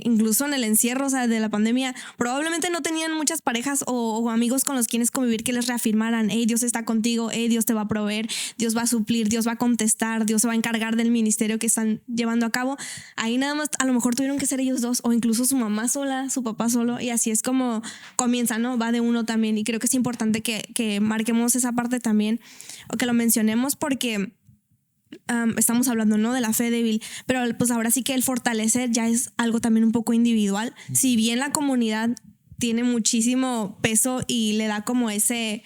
incluso en el encierro, o sea, de la pandemia, probablemente no tenían muchas parejas o amigos con los quienes convivir que les reafirmaran, hey, Dios está contigo, hey, Dios te va a proveer, Dios va a suplir, Dios va a contestar, Dios se va a encargar del ministerio que están llevando a cabo. Ahí nada más a lo mejor tuvieron que ser ellos dos o incluso su mamá sola, su papá solo, y así es como comienza, ¿no? Va de uno también, y creo que es importante que marquemos esa parte también o que lo mencionemos porque estamos hablando, ¿no? De la fe débil, pero pues ahora sí que el fortalecer ya es algo también un poco individual. Si bien la comunidad tiene muchísimo peso y le da como ese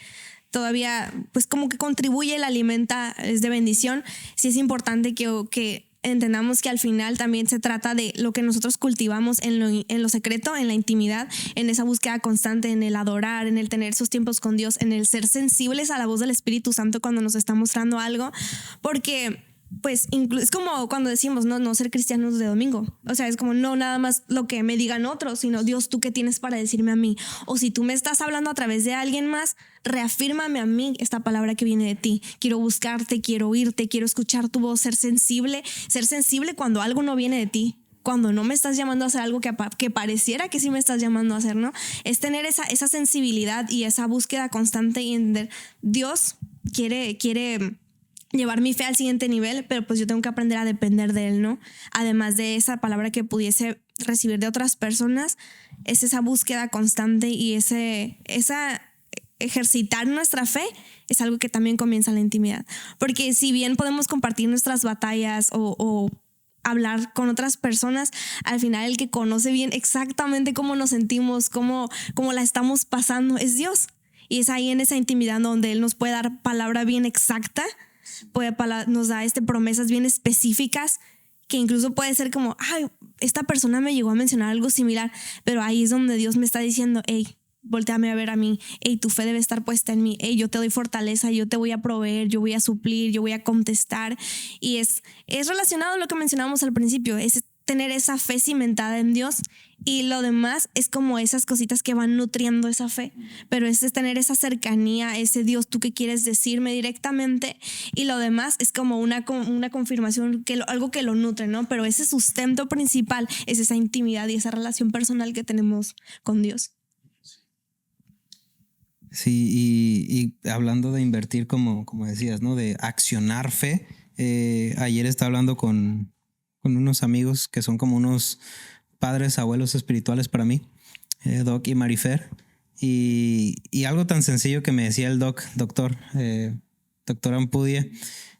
todavía, pues como que contribuye, la alimenta, es de bendición. Sí es importante que entendamos que al final también se trata de lo que nosotros cultivamos en lo secreto, en la intimidad, en esa búsqueda constante, en el adorar, en el tener esos tiempos con Dios, en el ser sensibles a la voz del Espíritu Santo cuando nos está mostrando algo, porque pues es como cuando decimos no ser cristianos de domingo, o sea, es como no nada más lo que me digan otros, sino Dios, ¿tú qué tienes para decirme a mí? O si tú me estás hablando a través de alguien más, reafírmame a mí esta palabra que viene de ti. Quiero buscarte, quiero oírte, quiero escuchar tu voz, ser sensible cuando algo no viene de ti, cuando no me estás llamando a hacer algo que pareciera que sí me estás llamando a hacer, ¿no? Es tener esa sensibilidad y esa búsqueda constante y entender, Dios quiere llevar mi fe al siguiente nivel, pero pues yo tengo que aprender a depender de Él, ¿no? Además de esa palabra que pudiese recibir de otras personas, es esa búsqueda constante y esa ejercitar nuestra fe es algo que también comienza en la intimidad. Porque si bien podemos compartir nuestras batallas o hablar con otras personas, al final el que conoce bien exactamente cómo nos sentimos, cómo la estamos pasando, es Dios. Y es ahí en esa intimidad donde Él nos puede dar palabra bien exacta, nos da promesas bien específicas que incluso puede ser como, ay, esta persona me llegó a mencionar algo similar, pero ahí es donde Dios me está diciendo, hey, volteame a ver a mí, hey, tu fe debe estar puesta en mí, hey, yo te doy fortaleza, yo te voy a proveer, yo voy a suplir, yo voy a contestar. Y es relacionado a lo que mencionábamos al principio, es tener esa fe cimentada en Dios, y lo demás es como esas cositas que van nutriendo esa fe, pero es tener esa cercanía, ese Dios, tú qué quieres decirme directamente, y lo demás es como una confirmación, algo que lo nutre, ¿no? Pero ese sustento principal es esa intimidad y esa relación personal que tenemos con Dios. Sí, y hablando de invertir, como decías, ¿no? De accionar fe. Ayer estaba hablando con unos amigos que son como unos padres, abuelos espirituales para mí, Doc y Marifer. Y algo tan sencillo que me decía el doctor Ampudia,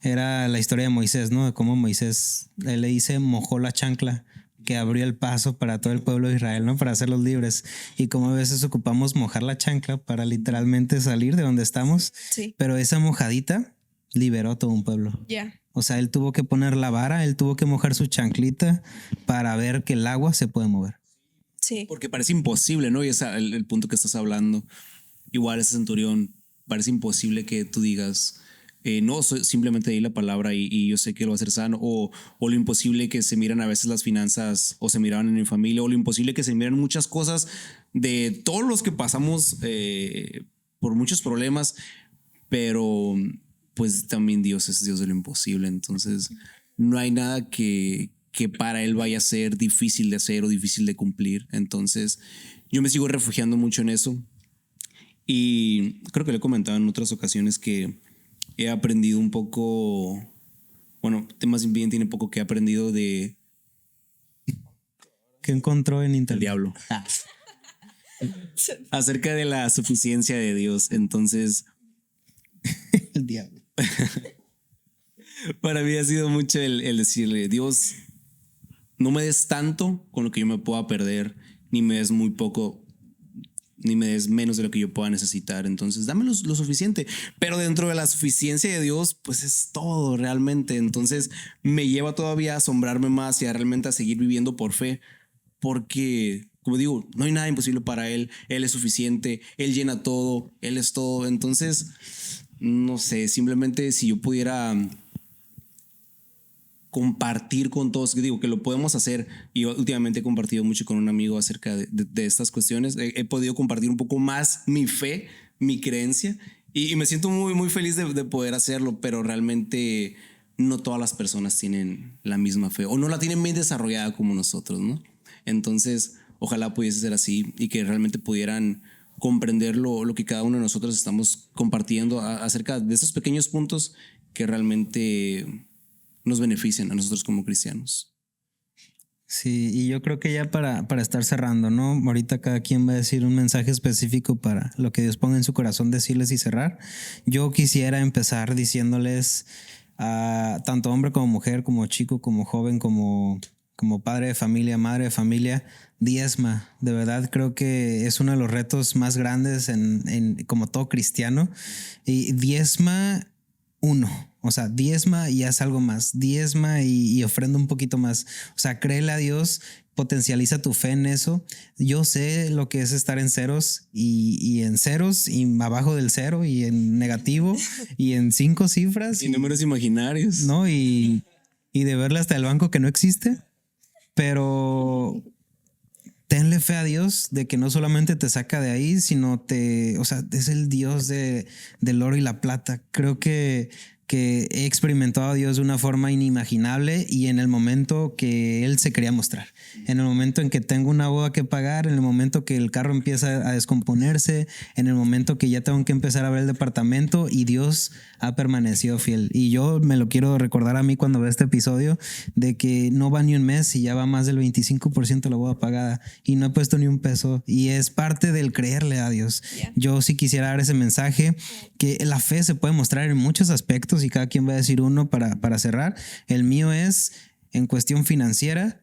era la historia de Moisés, ¿no? De cómo Moisés, él le dice, mojó la chancla que abrió el paso para todo el pueblo de Israel, ¿no? Para hacerlos libres. Y como a veces ocupamos mojar la chancla para literalmente salir de donde estamos. Sí. Pero esa mojadita liberó todo un pueblo. Ya. Yeah. O sea, él tuvo que poner la vara, él tuvo que mojar su chanclita para ver que el agua se puede mover. Sí. Porque parece imposible, ¿no? Y es el punto que estás hablando. Igual ese centurión, parece imposible que tú digas, no, simplemente di la palabra y yo sé que lo va a hacer sano, o lo imposible que se miran a veces las finanzas, o se miraban en mi familia, o lo imposible que se miran muchas cosas de todos los que pasamos por muchos problemas, pero pues también Dios es Dios de lo imposible, entonces no hay nada que para Él vaya a ser difícil de hacer o difícil de cumplir. Entonces yo me sigo refugiando mucho en eso, y creo que le he comentado en otras ocasiones que he aprendido un poco, bueno, más bien tiene poco que he aprendido de... ¿Qué encontró en internet? El diablo. Acerca de la suficiencia de Dios. Entonces... El diablo. Para mí ha sido mucho el decirle, Dios, no me des tanto con lo que yo me pueda perder, ni me des muy poco, ni me des menos de lo que yo pueda necesitar. Entonces dame lo suficiente, pero dentro de la suficiencia de Dios pues es todo realmente. Entonces me lleva todavía a asombrarme más y a realmente a seguir viviendo por fe, porque como digo, no hay nada imposible para Él. Él es suficiente, Él llena todo, Él es todo. Entonces no sé, simplemente si yo pudiera compartir con todos, digo que lo podemos hacer, y yo últimamente he compartido mucho con un amigo acerca de estas cuestiones, he podido compartir un poco más mi fe, mi creencia, y me siento muy, muy feliz de poder hacerlo, pero realmente no todas las personas tienen la misma fe, o no la tienen bien desarrollada como nosotros, ¿no? Entonces ojalá pudiese ser así, y que realmente pudieran comprender lo que cada uno de nosotros estamos compartiendo acerca de esos pequeños puntos que realmente nos benefician a nosotros como cristianos. Sí, y yo creo que ya para estar cerrando, ¿no? Ahorita cada quien va a decir un mensaje específico para lo que Dios ponga en su corazón decirles y cerrar. Yo quisiera empezar diciéndoles a tanto hombre como mujer, como chico, como joven, como padre de familia, madre de familia, diezma. De verdad creo que es uno de los retos más grandes en como todo cristiano. Y diezma o sea, diezma y haz algo más, diezma y ofrenda un poquito más. O sea, créele a Dios, potencializa tu fe en eso. Yo sé lo que es estar en ceros y en ceros y abajo del cero y en negativo y en 5 cifras. Y números imaginarios. No, y de verle hasta el banco que no existe. Pero tenle fe a Dios de que no solamente te saca de ahí, sino o sea, es el Dios del oro y la plata. Creo que he experimentado a Dios de una forma inimaginable, y en el momento que Él se quería mostrar, en el momento en que tengo una boda que pagar, en el momento que el carro empieza a descomponerse, en el momento que ya tengo que empezar a ver el departamento, y Dios ha permanecido fiel. Y yo me lo quiero recordar a mí cuando veo este episodio, de que no va ni un mes y ya va más del 25% de la boda pagada y no he puesto ni un peso, y es parte del creerle a Dios. Yeah. Yo sí quisiera dar ese mensaje, que la fe se puede mostrar en muchos aspectos, y cada quien va a decir uno para cerrar. El mío es en cuestión financiera.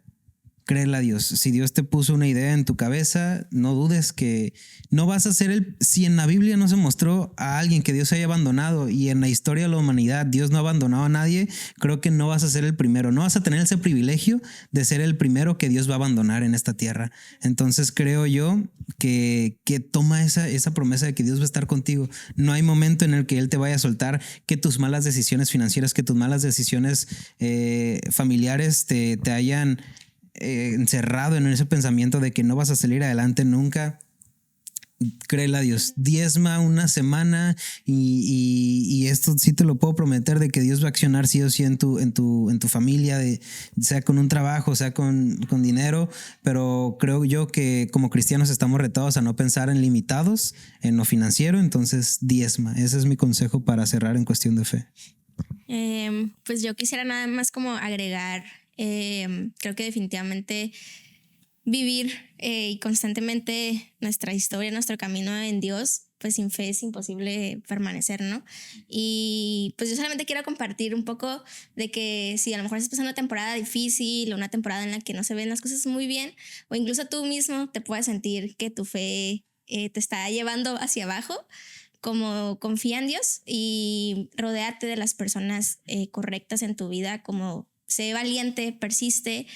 Créele a Dios. Si Dios te puso una idea en tu cabeza, no dudes que no vas a ser si en la Biblia no se mostró a alguien que Dios haya abandonado, y en la historia de la humanidad Dios no ha abandonado a nadie, creo que no vas a ser el primero. No vas a tener ese privilegio de ser el primero que Dios va a abandonar en esta tierra. Entonces creo yo que toma esa promesa de que Dios va a estar contigo. No hay momento en el que Él te vaya a soltar, que tus malas decisiones financieras, que tus malas decisiones familiares te hayan encerrado en ese pensamiento de que no vas a salir adelante nunca, créele a Dios, diezma una semana y esto sí te lo puedo prometer de que Dios va a accionar sí o sí en tu familia, sea con un trabajo, sea con dinero, pero creo yo que como cristianos estamos retados a no pensar en limitados, en lo financiero, entonces diezma, ese es mi consejo para cerrar en cuestión de fe. Pues yo quisiera nada más como agregar, creo que definitivamente vivir y constantemente nuestra historia, nuestro camino en Dios, pues sin fe es imposible permanecer, ¿no? Y pues yo solamente quiero compartir un poco de que si a lo mejor estás pasando una temporada difícil o una temporada en la que no se ven las cosas muy bien, o incluso tú mismo te puedas sentir que tu fe te está llevando hacia abajo, como confía en Dios y rodéate de las personas correctas en tu vida, como sé valiente, persiste.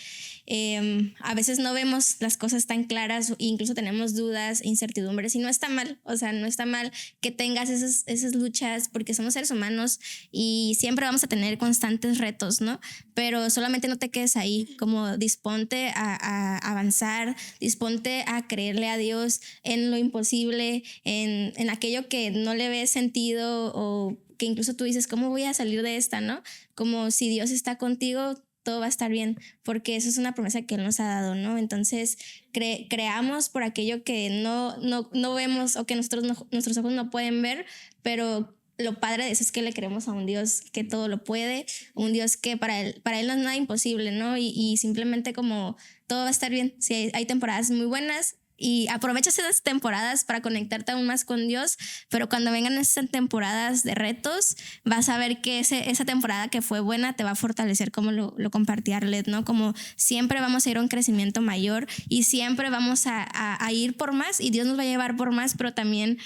A veces no vemos las cosas tan claras, incluso tenemos dudas, incertidumbres, y no está mal, o sea, no está mal que tengas esas luchas, porque somos seres humanos y siempre vamos a tener constantes retos, ¿no? Pero solamente no te quedes ahí, como disponte a avanzar, disponte a creerle a Dios en lo imposible, en aquello que no le ves sentido o que incluso tú dices, ¿cómo voy a salir de esta, no? Como si Dios está contigo, todo va a estar bien, porque eso es una promesa que Él nos ha dado, ¿no? Entonces, creamos por aquello que no vemos o que nuestros ojos no pueden ver, pero lo padre de eso es que le creemos a un Dios que todo lo puede, un Dios que para él no es nada imposible, ¿no? Y simplemente como todo va a estar bien. Si hay temporadas muy buenas, y aprovecha esas temporadas para conectarte aún más con Dios, pero cuando vengan esas temporadas de retos, vas a ver que esa temporada que fue buena te va a fortalecer, como lo compartí Arlet, ¿no? Como siempre vamos a ir a un crecimiento mayor y siempre vamos a ir por más, y Dios nos va a llevar por más, pero también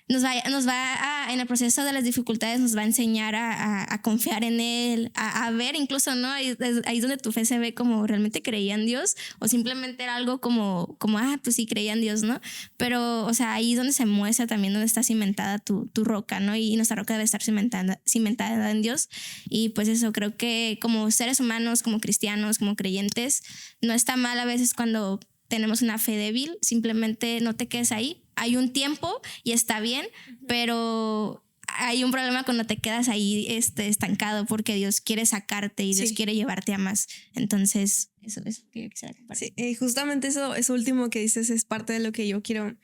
nos va en el proceso de las dificultades nos va a enseñar a confiar en Él, a ver incluso, ¿no? Ahí es donde tu fe se ve como realmente creía en Dios o simplemente era algo como pues sí creía en Dios, ¿no? Pero, o sea, ahí es donde se muestra también donde está cimentada tu roca, ¿no? Y nuestra roca debe estar cimentada en Dios. Y pues eso, creo que como seres humanos, como cristianos, como creyentes, no está mal a veces cuando tenemos una fe débil, simplemente no te quedes ahí. Hay un tiempo y está bien, pero hay un problema cuando te quedas ahí estancado, porque Dios quiere sacarte y Dios quiere llevarte a más. Entonces, eso es lo que yo quisiera compartir. Sí, justamente eso último que dices es parte de lo que yo quiero,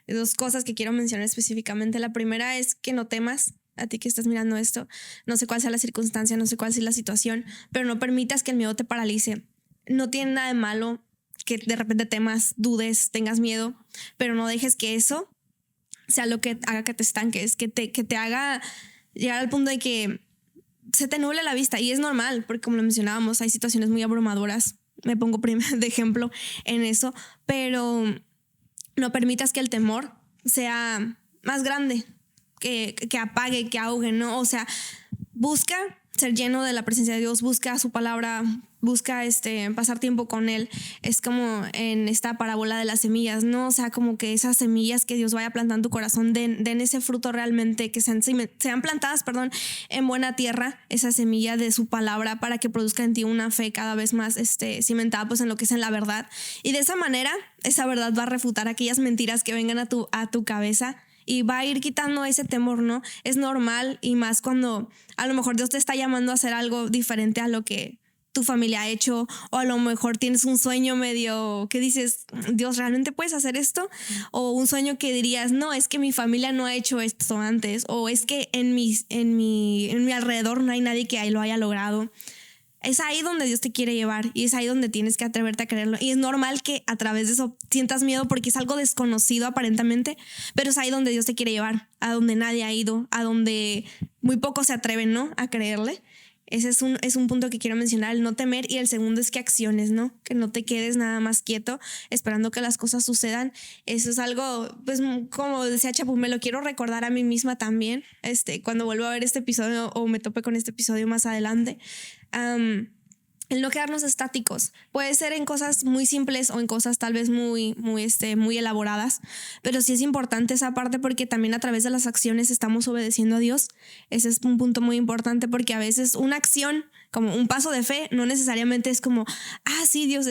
de dos cosas que quiero mencionar específicamente. La primera es que no temas. A ti que estás mirando esto, no sé cuál sea la circunstancia, no sé cuál sea la situación, pero no permitas que el miedo te paralice. No tiene nada de malo que de repente temas, dudes, tengas miedo, pero no dejes que eso sea lo que haga que te estanques, que te haga llegar al punto de que se te nuble la vista. Y es normal, porque como lo mencionábamos, hay situaciones muy abrumadoras. Me pongo de ejemplo en eso, pero no permitas que el temor sea más grande, que apague, que ahogue, ¿no? O sea, busca ser lleno de la presencia de Dios, busca su palabra, busca pasar tiempo con Él. Es como en esta parábola de las semillas, ¿no? O sea, como que esas semillas que Dios vaya plantando en tu corazón den ese fruto realmente, que sean plantadas, en buena tierra, esa semilla de su palabra, para que produzca en ti una fe cada vez más cimentada pues en lo que es en la verdad. Y de esa manera, esa verdad va a refutar aquellas mentiras que vengan a tu cabeza, y va a ir quitando ese temor, ¿no? Es normal, y más cuando a lo mejor Dios te está llamando a hacer algo diferente a lo que tu familia ha hecho, o a lo mejor tienes un sueño medio que dices, Dios, ¿realmente puedes hacer esto? O un sueño que dirías, no, es que mi familia no ha hecho esto antes, o es que en mi alrededor no hay nadie que lo haya logrado. Es ahí donde Dios te quiere llevar, y es ahí donde tienes que atreverte a creerlo. Y es normal que a través de eso sientas miedo, porque es algo desconocido aparentemente, pero es ahí donde Dios te quiere llevar, a donde nadie ha ido, a donde muy pocos se atreven, ¿no?, a creerle. Ese es un punto que quiero mencionar, el no temer. Y el segundo es que acciones, ¿no? Que no te quedes nada más quieto esperando que las cosas sucedan. Eso es algo, pues como decía Chapu, me lo quiero recordar a mí misma también, cuando vuelvo a ver este episodio o me tope con este episodio más adelante. El no quedarnos estáticos. Puede ser en cosas muy simples o en cosas tal vez muy elaboradas, pero sí es importante esa parte, porque también a través de las acciones estamos obedeciendo a Dios. Ese es un punto muy importante, porque a veces una acción como un paso de fe no necesariamente es como, sí, Dios,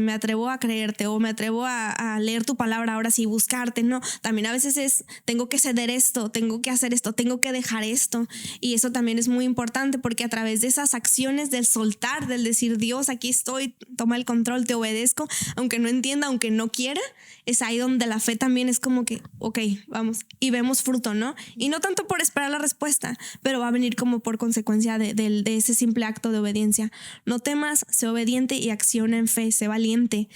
me atrevo a creerte o me atrevo a leer tu palabra ahora sí, buscarte. No, también a veces es, tengo que ceder esto, tengo que hacer esto, tengo que dejar esto. Y eso también es muy importante porque a través de esas acciones del soltar, del decir, Dios, aquí estoy, toma el control, te obedezco, aunque no entienda, aunque no quiera, es ahí donde la fe también es como que, ok, vamos, y vemos fruto, ¿no? Y no tanto por esperar la respuesta, pero va a venir como por consecuencia de ese simple acto de obediencia. No temas, sé obediente y acciona en fe, sé valiente.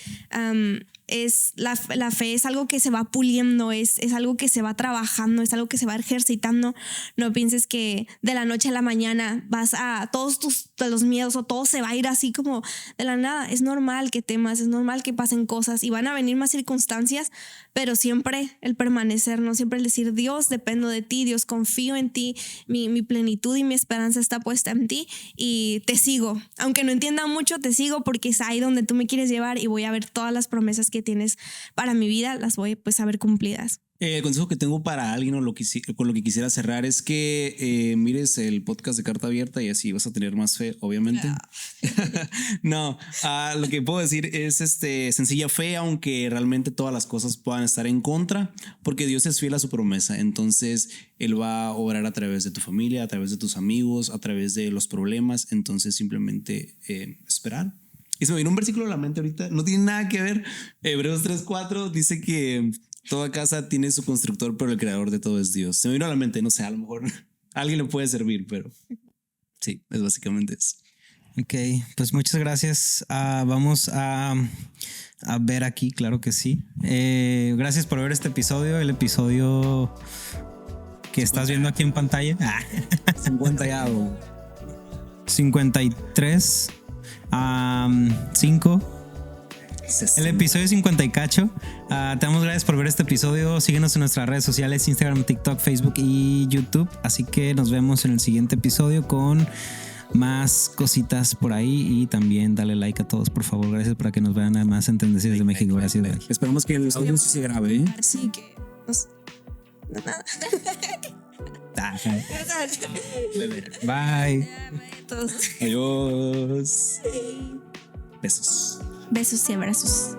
La fe es algo que se va puliendo, es algo que se va trabajando, es algo que se va ejercitando. No pienses que de la noche a la mañana vas a todos los miedos o todo se va a ir así como de la nada. Es normal que temas, es normal que pasen cosas y van a venir más circunstancias, pero siempre el permanecer, no siempre el decir, Dios, dependo de ti, Dios, confío en ti, mi plenitud y mi esperanza está puesta en ti y te sigo. Aunque no entienda mucho, te sigo porque es ahí donde tú me quieres llevar y voy a ver todas las promesas que tienes para mi vida, las voy pues a ver cumplidas. El consejo que tengo para alguien o con lo que quisiera cerrar es que mires el podcast de Carta Abierta y así vas a tener más fe, obviamente. No, lo que puedo decir es sencilla fe, aunque realmente todas las cosas puedan estar en contra, porque Dios es fiel a su promesa. Entonces Él va a obrar a través de tu familia, a través de tus amigos, a través de los problemas. Entonces simplemente esperar. Y se me vino un versículo a la mente ahorita, no tiene nada que ver. Hebreos 3:4 dice que toda casa tiene su constructor, pero el creador de todo es Dios. Se me vino a la mente, no sé, a lo mejor a alguien le puede servir, pero sí, es básicamente eso. Ok, pues muchas gracias. Vamos a ver aquí, claro que sí. Gracias por ver este episodio, el episodio que estás viendo aquí en pantalla. 50 ya. 53 5. El episodio 50 y cacho. Te damos gracias por ver este episodio. Síguenos en nuestras redes sociales, Instagram, TikTok, Facebook y YouTube. Así que nos vemos en el siguiente episodio con más cositas por ahí. Y también dale like a todos, por favor. Gracias para que nos vean además en Tendencias de México. Gracias. Esperamos que el audio sí se grabe, ¿eh? Así que nada. Bye. Adiós. Besos. Besos y abrazos.